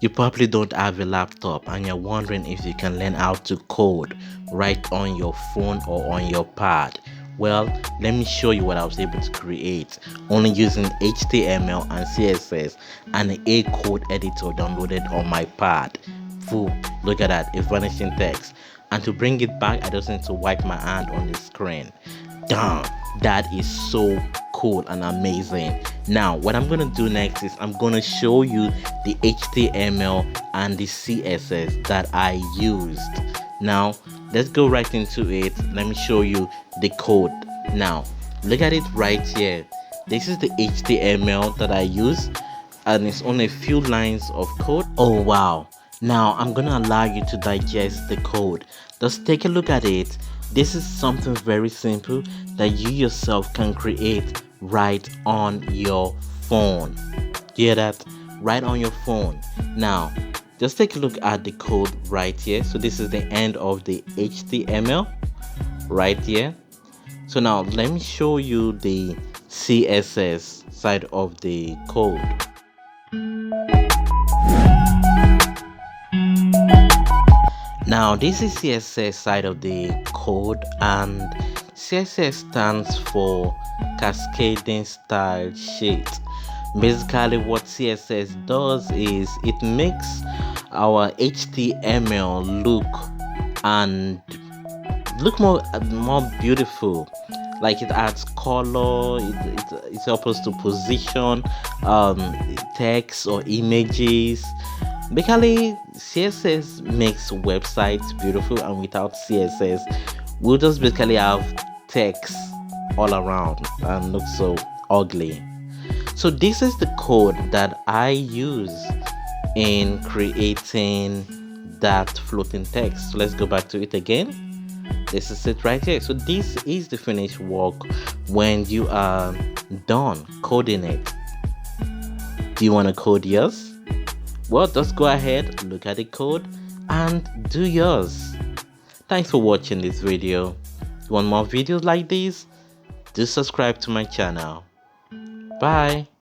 You probably don't have a laptop and you're wondering if you can learn how to code right on your phone or on your pad. Well, let me show you what I was able to create only using HTML and CSS and a code editor downloaded on my pad. Look at that, a vanishing text. And to bring it back, I just need to wipe my hand on the screen. Damn, that is so cool and amazing. Now what I'm gonna do next is I'm gonna show you the HTML and the CSS that I used. Now let's go right into it. Let me show you the code. Now look at it right here. This is the HTML that I use and it's only a few lines of code. Oh wow. Now I'm gonna allow you to digest the code. Just take a look at it. This is something very simple that you yourself can create right on your phone. You hear that? Right on your phone. Now just take a look at the code right here. So this is the end of the HTML right here. So now let me show you the CSS side of the code. Now this is CSS side of the code, and CSS stands for cascading style sheet. Basically what CSS does is it makes our HTML look more beautiful. Like it adds color, it helps us to position text or images. Basically CSS makes websites beautiful, and without CSS we'll just basically have text all around and look so ugly. So this is the code that I use in creating that floating text. So let's go back to it again. This is it right here. So this is the finished work when you are done coding it. Do you want to code yours? Well, just go ahead, look at the code and do yours. Thanks for watching this video. If you want more videos like this, do subscribe to my channel. Bye.